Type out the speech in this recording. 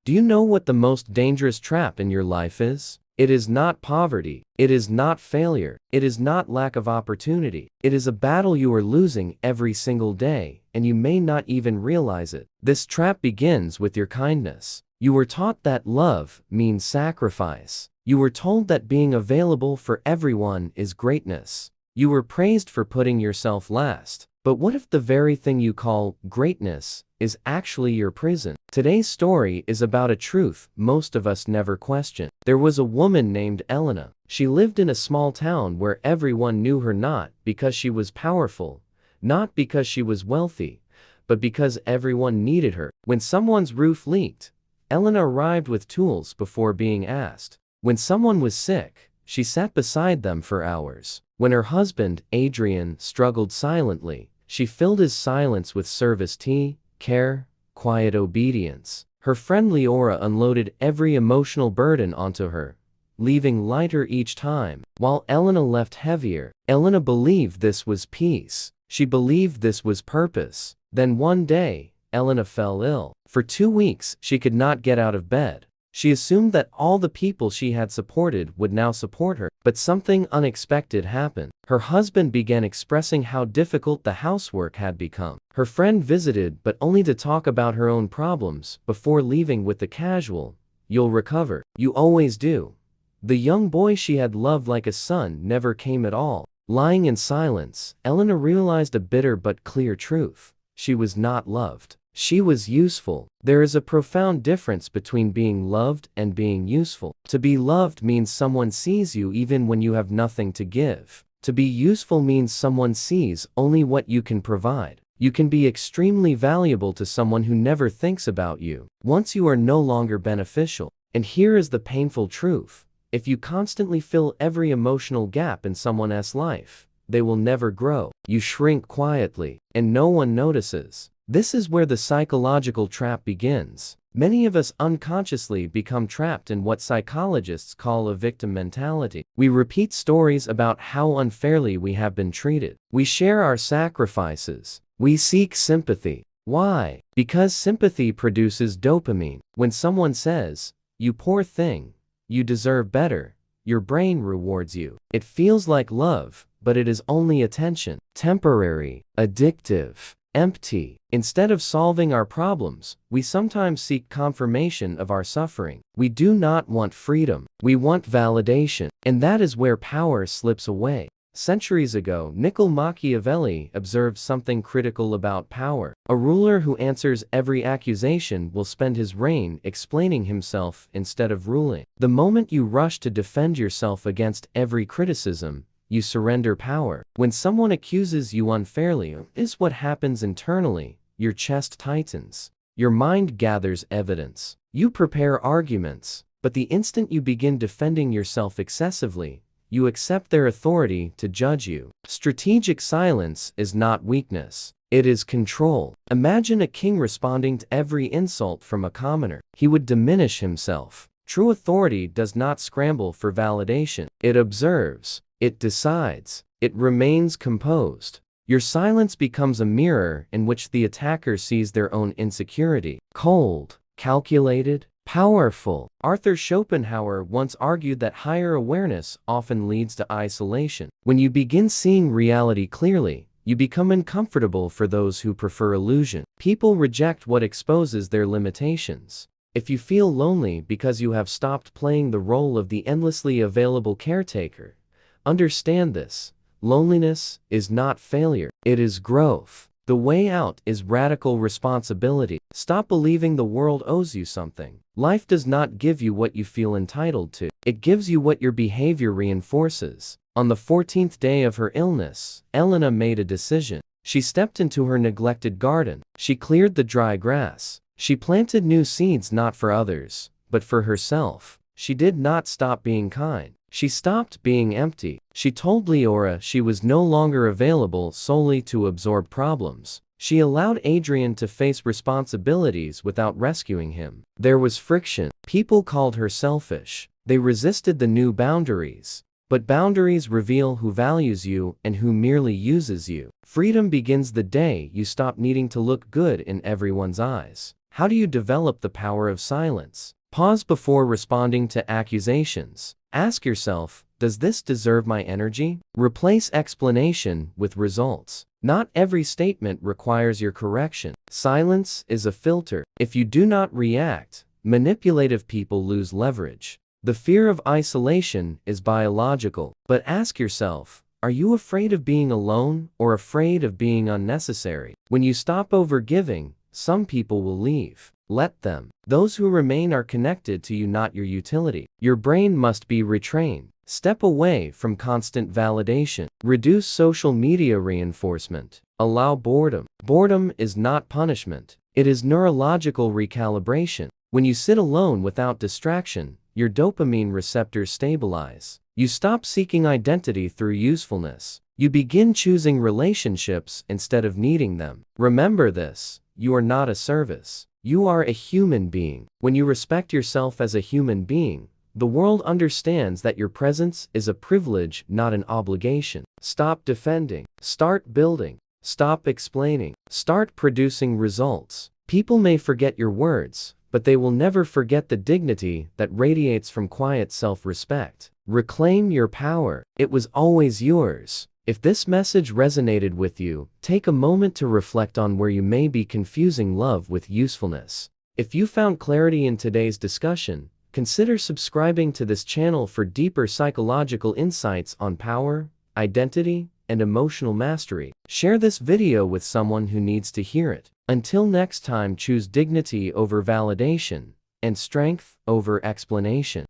Do you know what the most dangerous trap in your life is? It is not poverty. It is not failure. It is not lack of opportunity. It is a battle you are losing every single day, and you may not even realize it. This trap begins with your kindness. You were taught that love means sacrifice. You were told that being available for everyone is greatness. You were praised for putting yourself last. But what if the very thing you call greatness is actually your prison? Today's story is about a truth most of us never question. There was a woman named Elena. She lived in a small town where everyone knew her not because she was powerful, not because she was wealthy, but because everyone needed her. When someone's roof leaked, Elena arrived with tools before being asked. When someone was sick, she sat beside them for hours. When her husband, Adrian, struggled silently, she filled his silence with service tea, care, quiet obedience. Her friendly aura unloaded every emotional burden onto her, leaving lighter each time. While Elena left heavier, Elena believed this was peace. She believed this was purpose. Then one day, Elena fell ill. For 2 weeks, she could not get out of bed. She assumed that all the people she had supported would now support her, but something unexpected happened. Her husband began expressing how difficult the housework had become. Her friend visited, but only to talk about her own problems, before leaving with the casual, "You'll recover. You always do." The young boy she had loved like a son never came at all. Lying in silence, Elena realized a bitter but clear truth. She was not loved. She was useful. There is a profound difference between being loved and being useful. To be loved means someone sees you even when you have nothing to give. To be useful means someone sees only what you can provide. You can be extremely valuable to someone who never thinks about you, once you are no longer beneficial. And here is the painful truth. If you constantly fill every emotional gap in someone else's life, they will never grow. You shrink quietly, and no one notices. This is where the psychological trap begins. Many of us unconsciously become trapped in what psychologists call a victim mentality. We repeat stories about how unfairly we have been treated. We share our sacrifices. We seek sympathy. Why? Because sympathy produces dopamine. When someone says, "You poor thing, you deserve better," your brain rewards you. It feels like love, but it is only attention. Temporary, addictive, empty. Instead of solving our problems, we sometimes seek confirmation of our suffering. We do not want freedom. We want validation. And that is where power slips away. Centuries ago, Niccolò Machiavelli observed something critical about power. A ruler who answers every accusation will spend his reign explaining himself instead of ruling. The moment you rush to defend yourself against every criticism, you surrender power. When someone accuses you unfairly, is what happens internally. Your chest tightens. Your mind gathers evidence. You prepare arguments. But the instant you begin defending yourself excessively, you accept their authority to judge you. Strategic silence is not weakness. It is control. Imagine a king responding to every insult from a commoner. He would diminish himself. True authority does not scramble for validation. It observes. It decides. It remains composed. Your silence becomes a mirror in which the attacker sees their own insecurity. Cold, calculated, powerful. Arthur Schopenhauer once argued that higher awareness often leads to isolation. When you begin seeing reality clearly, you become uncomfortable for those who prefer illusion. People reject what exposes their limitations. If you feel lonely because you have stopped playing the role of the endlessly available caretaker, understand this. Loneliness is not failure. It is growth. The way out is radical responsibility. Stop believing the world owes you something. Life does not give you what you feel entitled to. It gives you what your behavior reinforces. On the 14th day of her illness, Elena made a decision. She stepped into her neglected garden. She cleared the dry grass. She planted new seeds not for others, but for herself. She did not stop being kind. She stopped being empty. She told Leora she was no longer available solely to absorb problems. She allowed Adrian to face responsibilities without rescuing him. There was friction. People called her selfish. They resisted the new boundaries. But boundaries reveal who values you and who merely uses you. Freedom begins the day you stop needing to look good in everyone's eyes. How do you develop the power of silence? Pause before responding to accusations. Ask yourself, does this deserve my energy? Replace explanation with results. Not every statement requires your correction. Silence is a filter. If you do not react, manipulative people lose leverage. The fear of isolation is biological, but ask yourself, are you afraid of being alone or afraid of being unnecessary? When you stop overgiving, some people will leave. Let them. Those who remain are connected to you, not your utility. Your brain must be retrained. Step away from constant validation. Reduce social media reinforcement. Allow boredom. Boredom is not punishment. It is neurological recalibration. When you sit alone without distraction, your dopamine receptors stabilize. You stop seeking identity through usefulness. You begin choosing relationships instead of needing them. Remember this, you are not a service. You are a human being. When you respect yourself as a human being, the world understands that your presence is a privilege, not an obligation. Stop defending. Start building. Stop explaining. Start producing results. People may forget your words, but they will never forget the dignity that radiates from quiet self-respect. Reclaim your power. It was always yours. If this message resonated with you, take a moment to reflect on where you may be confusing love with usefulness. If you found clarity in today's discussion, consider subscribing to this channel for deeper psychological insights on power, identity, and emotional mastery. Share this video with someone who needs to hear it. Until next time, choose dignity over validation and strength over explanation.